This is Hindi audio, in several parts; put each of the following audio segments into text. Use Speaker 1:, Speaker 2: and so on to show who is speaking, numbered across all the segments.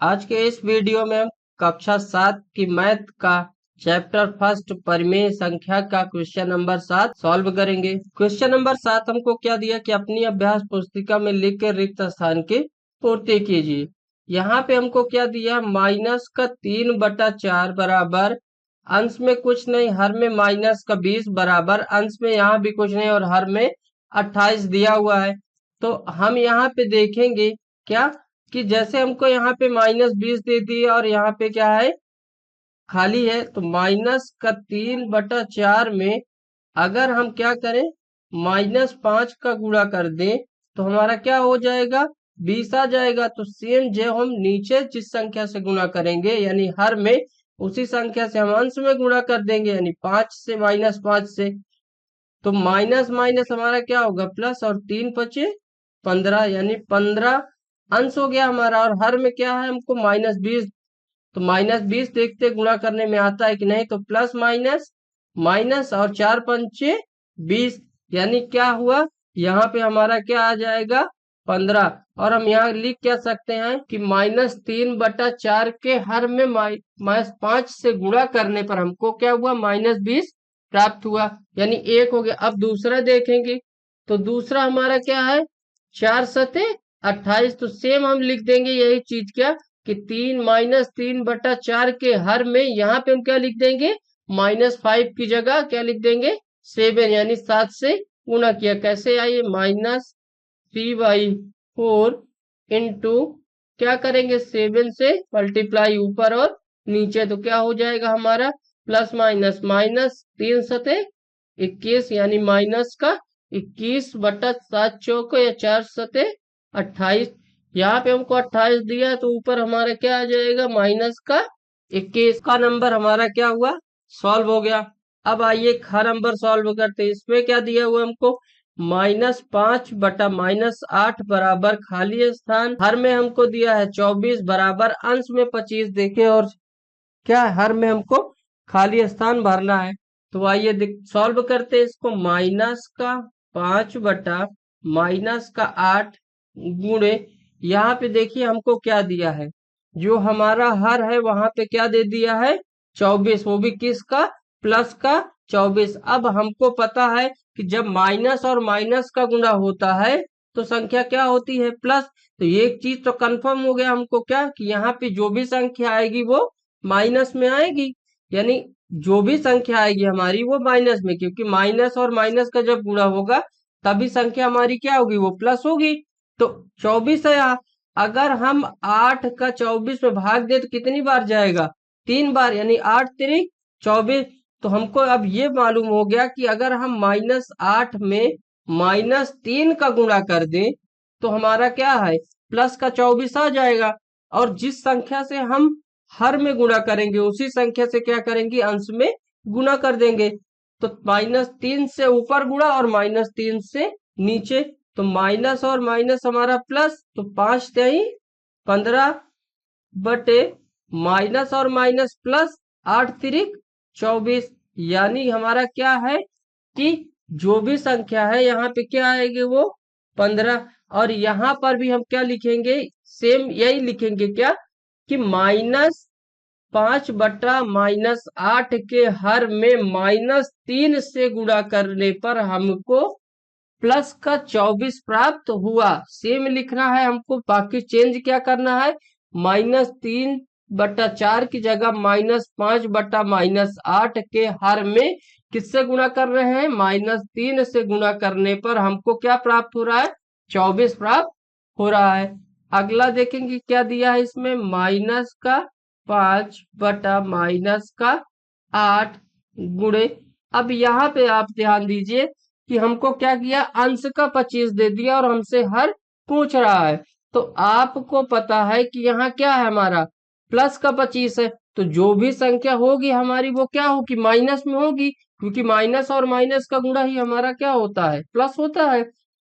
Speaker 1: आज के इस वीडियो में हम कक्षा 7 की मैथ का चैप्टर फर्स्ट परिमेय संख्या का क्वेश्चन नंबर 7 सॉल्व करेंगे। क्वेश्चन नंबर 7 हमको क्या दिया कि अपनी अभ्यास पुस्तिका में लिख के रिक्त स्थान की पूर्ति कीजिए। यहाँ पे हमको क्या दिया, माइनस का 3/4 बराबर अंश में कुछ नहीं, हर में माइनस का 20 बराबर अंश में यहाँ भी कुछ नहीं और हर में 28 दिया हुआ है। तो हम यहाँ पे देखेंगे क्या कि जैसे हमको यहाँ पे -20 दे दी और यहाँ पे क्या है, खाली है। तो माइनस का 3/4 में अगर हम क्या करें, -5 का गुणा कर दें तो हमारा क्या हो जाएगा, 20 आ जाएगा। तो सेम जो हम नीचे जिस संख्या से गुणा करेंगे यानी हर में, उसी संख्या से हम अंश में गुणा कर देंगे, यानी 5 से -5 से। तो माइनस माइनस हमारा क्या होगा, प्लस, और 3 पचे 15, यानी 15 अंश हो गया हमारा। और हर में क्या है हमको, -20। तो -20 देखते गुणा करने में आता है कि नहीं, तो प्लस माइनस माइनस और 4 पंचे 20, यानी क्या हुआ, यहाँ पे हमारा क्या आ जाएगा, 15। और हम यहाँ लिख क्या सकते हैं कि -3/4 के हर में -5 से गुणा करने पर हमको क्या हुआ, -20 प्राप्त हुआ, यानी 1 हो गया। अब दूसरा देखेंगे तो दूसरा हमारा क्या है, 4 सते 28। तो सेम हम लिख देंगे यही चीज, क्या कि 3 - 3/4 के हर में यहाँ पे हम क्या लिख देंगे, -5 की जगह क्या लिख देंगे, 7, यानी 7 से गुणा किया। कैसे आइए, -3/4 इंटू क्या करेंगे, 7 से मल्टीप्लाई ऊपर और नीचे, तो क्या हो जाएगा हमारा, प्लस माइनस माइनस 3 सते 21, यानी माइनस का 21/7 चौको या 4 सते 28। यहाँ पे हमको 28 दिया है तो ऊपर हमारा क्या आ जाएगा, माइनस का 21 का नंबर हमारा क्या हुआ, सॉल्व हो गया। अब आइए हर नंबर सॉल्व करते हैं। इसमें क्या दिया हुआ हमको, -5/-8 बराबर खाली स्थान, हर में हमको दिया है 24 बराबर अंश में 25। देखे, और क्या है, हर में हमको खाली स्थान भरना है। तो आइए सॉल्व करते हैं इसको। -5/-8 गुणे, यहाँ पे देखिए हमको क्या दिया है, जो हमारा हर है वहां पे क्या दे दिया है, 24, वो भी किसका, प्लस का 24। अब हमको पता है कि जब माइनस और माइनस का गुणा होता है तो संख्या क्या होती है, प्लस। तो एक चीज तो कंफर्म हो गया हमको, क्या कि यहाँ पे जो भी संख्या आएगी वो माइनस में आएगी, यानी जो भी संख्या आएगी हमारी वो माइनस में, क्योंकि माइनस और माइनस का जब गुणा होगा तभी संख्या हमारी क्या होगी, वो प्लस होगी। तो 24 है, अगर हम 8 का 24 में भाग दे तो कितनी बार जाएगा, 3 बार, यानी 8×3 = 24। तो हमको अब ये मालूम हो गया कि अगर हम -8 में -3 का गुणा कर दें तो हमारा क्या है, प्लस का 24 आ जाएगा। और जिस संख्या से हम हर में गुणा करेंगे उसी संख्या से क्या करेंगे, अंश में गुणा कर देंगे। तो -3 से ऊपर गुणा और -3 से नीचे, तो माइनस और माइनस हमारा प्लस, तो 5×3 = 15 बटे माइनस और माइनस प्लस 8×3 = 24, यानी हमारा क्या है कि जो भी संख्या है यहाँ पे क्या आएगी, वो 15। और यहाँ पर भी हम क्या लिखेंगे, सेम यही लिखेंगे, क्या कि -5/-8 के हर में -3 से गुणा करने पर हमको प्लस का 24 प्राप्त हुआ। सेम लिखना है हमको, बाकी चेंज क्या करना है, -3/4 की जगह -5/-8 के हर में किससे गुणा कर रहे हैं, -3 से गुणा करने पर हमको क्या प्राप्त हो रहा है, 24 प्राप्त हो रहा है। अगला देखेंगे क्या दिया है इसमें, -5/-8 गुणे। अब यहाँ पे आप ध्यान दीजिए कि हमको क्या किया, अंश का 25 दे दिया और हमसे हर पूछ रहा है। तो आपको पता है कि यहाँ क्या है हमारा, प्लस का 25 है। तो जो भी संख्या होगी हमारी वो क्या होगी, माइनस में होगी, क्योंकि माइनस और माइनस का गुणा ही हमारा क्या होता है, प्लस होता है।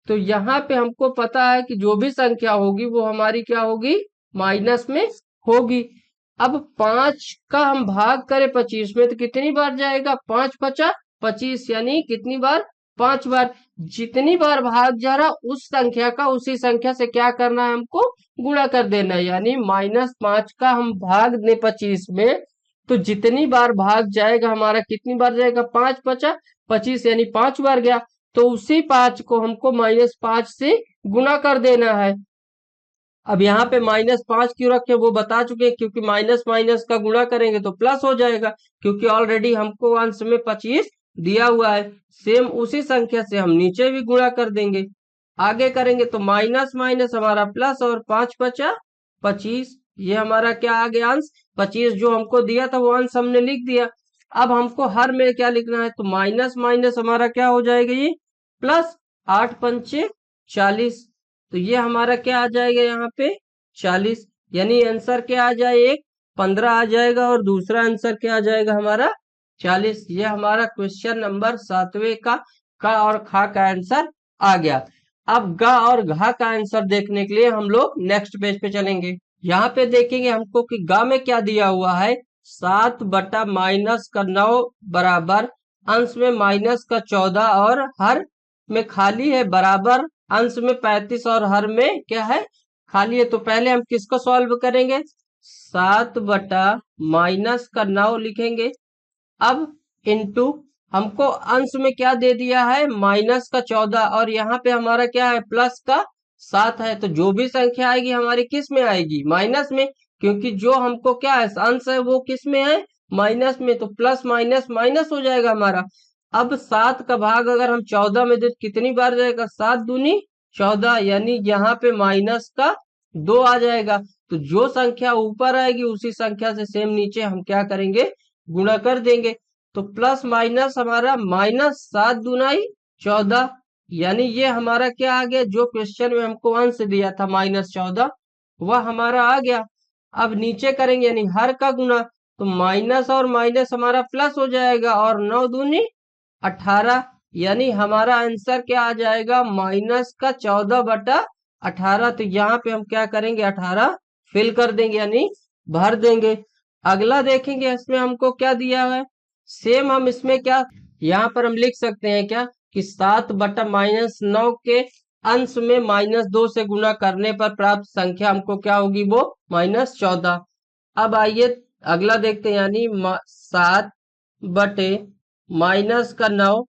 Speaker 1: तो यहाँ पे हमको पता है कि जो भी संख्या होगी वो हमारी क्या होगी, माइनस में होगी। अब 5 का हम भाग करें 25 में तो कितनी बार जाएगा, 5×5 = 25, यानी कितनी बार, 5 बार। जितनी बार भाग जा रहा उस संख्या का उसी संख्या से क्या करना है, हमको गुणा कर देना है। यानी -5 का हम भाग दें 25 में, तो जितनी बार भाग जाएगा हमारा, कितनी बार जाएगा, 5 पचा 25, यानी 5 बार गया। तो उसी 5 को हमको -5 से गुणा कर देना है। अब यहाँ पे -5 क्यों रखे वो बता चुके हैं, क्योंकि माइनस माइनस का गुणा करेंगे तो प्लस हो जाएगा, क्योंकि ऑलरेडी हमको अंश में 25 दिया हुआ है। सेम उसी संख्या से हम नीचे भी गुणा कर देंगे। आगे करेंगे तो माइनस माइनस हमारा प्लस, और 5 पचा 25, ये हमारा क्या आ गया, अंश। 25 जो हमको दिया था वो अंश हमने लिख दिया। अब हमको हर में क्या लिखना है, तो माइनस माइनस हमारा क्या हो जाएगा, ये प्लस। 8 पंचे 40, तो ये हमारा क्या आ जाएगा यहाँ पे 40, यानी आंसर क्या आ जाए, एक 15 आ जाएगा और दूसरा आंसर क्या आ जाएगा हमारा 40। ये हमारा क्वेश्चन नंबर 7वें का और खा का आंसर आ गया। अब गा और घा का आंसर देखने के लिए हम लोग नेक्स्ट पेज पे चलेंगे। यहाँ पे देखेंगे हमको कि गा में क्या दिया हुआ है, 7 बटा -9 बराबर अंश में -14 और हर में खाली है बराबर अंश में 35 और हर में क्या है, खाली है। तो पहले हम किसको सॉल्व करेंगे, 7 बटा -9 लिखेंगे। अब इनटू हमको अंश में क्या दे दिया है, -14, और यहाँ पे हमारा क्या है, +7 है। तो जो भी संख्या आएगी हमारी किस में आएगी, माइनस में, क्योंकि जो हमको क्या है अंश है वो किस में है, माइनस में। तो प्लस माइनस माइनस हो जाएगा हमारा। अब 7 का भाग अगर हम 14 में दे तो कितनी बार जाएगा, 7 दूनी 14, यानी यहाँ पे -2 आ जाएगा। तो जो संख्या ऊपर आएगी उसी संख्या से सेम नीचे हम क्या करेंगे, गुणा कर देंगे। तो प्लस माइनस हमारा -7 दुनाई 14, यानी ये हमारा क्या आ गया, जो क्वेश्चन में हमको अंश दिया था -14 वह हमारा आ गया। अब नीचे करेंगे यानी हर का गुना, तो माइनस और माइनस हमारा प्लस हो जाएगा, और 9 दूनी 18, यानी हमारा आंसर क्या आ जाएगा, -14 बटा 18। तो यहाँ पे हम क्या करेंगे, 18 फिल कर देंगे यानी भर देंगे। अगला देखेंगे इसमें हमको क्या दिया है, सेम हम इसमें क्या यहाँ पर हम लिख सकते हैं क्या, कि 7 बटा -9 के अंश में -2 से गुणा करने पर प्राप्त संख्या हमको क्या होगी, वो -14। अब आइए अगला देखते हैं, यानी 7 बटे -9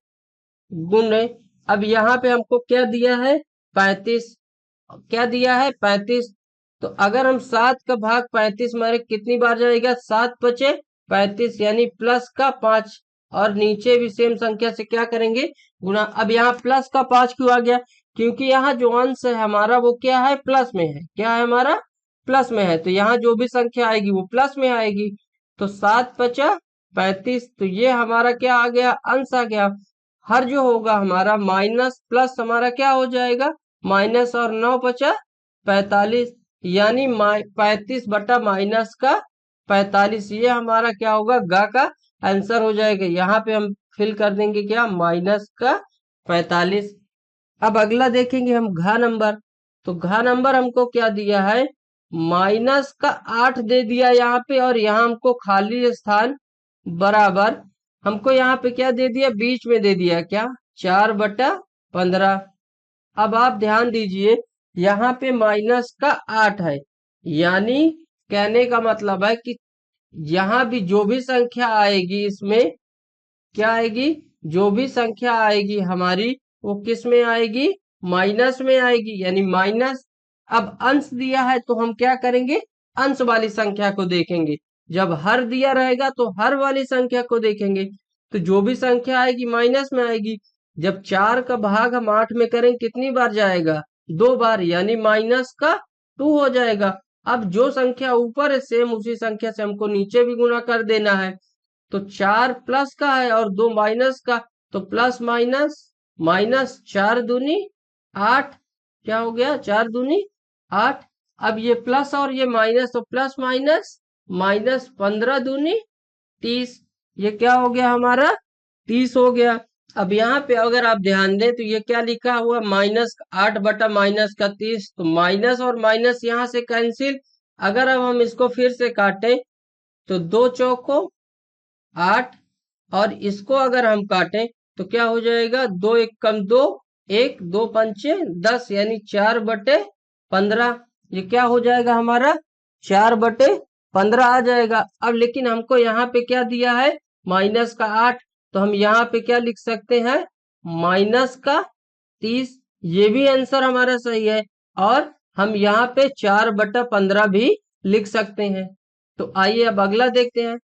Speaker 1: गुणे, अब यहाँ पे हमको क्या दिया है, 35, क्या दिया है 35। तो अगर हम 7 का भाग 35 मारे कितनी बार जाएगा, 7 पचे 35, यानी प्लस का 5, और नीचे भी सेम संख्या से क्या करेंगे, गुणा। अब यहाँ प्लस का 5 क्यों आ गया, क्योंकि यहाँ जो अंश है हमारा वो क्या है, प्लस में है, क्या है हमारा प्लस में है। तो यहाँ जो भी संख्या आएगी वो प्लस में आएगी। तो 7 पचा 35, तो ये हमारा क्या आ गया, अंश आ गया। हर जो होगा हमारा माइनस प्लस हमारा क्या हो जाएगा, माइनस, और 9 पचा 45, यानी 35 बटा माइनस का 45, ये हमारा क्या होगा, गा का आंसर हो जाएगा। यहाँ पे हम फिल कर देंगे क्या, माइनस का 45। अब अगला देखेंगे हम घा नंबर। तो घा नंबर हमको क्या दिया है, माइनस का 8 दे दिया यहाँ पे, और यहाँ हमको खाली स्थान बराबर हमको यहाँ पे क्या दे दिया, बीच में दे दिया क्या, 4 बटा 15। अब आप ध्यान दीजिए यहाँ पे -8 है, यानी कहने का मतलब है कि यहाँ भी जो भी संख्या आएगी इसमें क्या आएगी, जो भी संख्या आएगी हमारी वो किस में आएगी, माइनस में आएगी, यानी माइनस। अब अंश दिया है तो हम क्या करेंगे, अंश वाली संख्या को देखेंगे। जब हर दिया रहेगा तो हर वाली संख्या को देखेंगे। तो जो भी संख्या आएगी माइनस में आएगी। जब 4 का भाग हम 8 में करें कितनी बार जाएगा, 2 बार, यानी -2 हो जाएगा। अब जो संख्या ऊपर है सेम उसी संख्या से हमको नीचे भी गुणा कर देना है। तो 4 प्लस का है और 2 माइनस का, तो प्लस माइनस माइनस 4 दूनी 8, क्या हो गया, 4 दूनी 8। अब ये प्लस और ये माइनस, तो प्लस माइनस माइनस 15 दूनी 30, ये क्या हो गया हमारा 30 हो गया। अब यहाँ पे अगर आप ध्यान दें तो ये क्या लिखा हुआ, -8 बटा -30, तो माइनस और माइनस यहाँ से कैंसिल। अगर अब हम इसको फिर से काटें तो 2 चौको 8, और इसको अगर हम काटें तो क्या हो जाएगा, 2 1 कम 2, 1 2 पंचे 10 यानी 4/15। ये क्या हो जाएगा हमारा, 4/15 आ जाएगा। अब लेकिन हमको यहाँ पे क्या दिया है, -8, तो हम यहाँ पे क्या लिख सकते हैं, -30। ये भी आंसर हमारा सही है। और हम यहाँ पे 4/15 भी लिख सकते हैं। तो आइए अब अगला देखते हैं,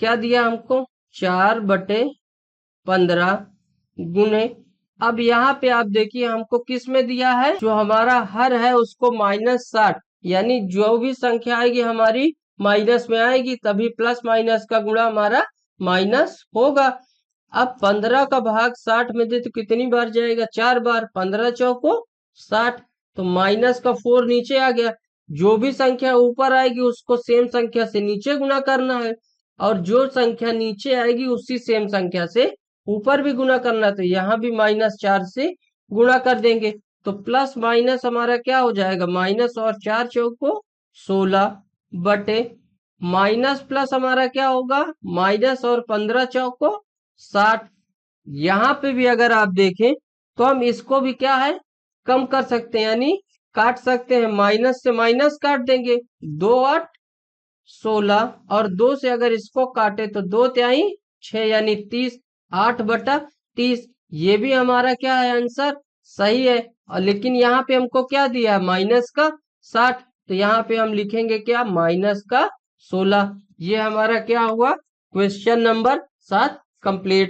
Speaker 1: क्या दिया हमको, 4/15 गुने। अब यहाँ पे आप देखिए हमको किस में दिया है, जो हमारा हर है उसको -60, यानी जो भी संख्या आएगी हमारी माइनस में आएगी, तभी प्लस माइनस का गुणा हमारा माइनस होगा। अब 15 का भाग 60 में दे तो कितनी बार जाएगा, 4 बार, 15 चौको 60। तो माइनस का 4 नीचे आ गया। जो भी संख्या ऊपर आएगी उसको सेम संख्या से नीचे गुना करना है, और जो संख्या नीचे आएगी उसी सेम संख्या से ऊपर भी गुना करना। तो यहाँ भी -4 से गुणा कर देंगे। तो प्लस माइनस हमारा क्या हो जाएगा, माइनस और 4 चौको 16 बटे माइनस प्लस हमारा क्या होगा, माइनस और 15 चौको 60। यहाँ पे भी अगर आप देखें तो हम इसको भी क्या है, कम कर सकते हैं, यानी काट सकते हैं। माइनस से माइनस काट देंगे, 2 8 16, और 2 से अगर इसको काटे तो 2 तिहाई 6 यानी 30, 8/30। ये भी हमारा क्या है, आंसर सही है। और लेकिन यहाँ पे हमको क्या दिया है, माइनस का 60, तो यहाँ पे हम लिखेंगे क्या, माइनस का 16। ये हमारा क्या हुआ, क्वेश्चन नंबर 7 कंप्लीट।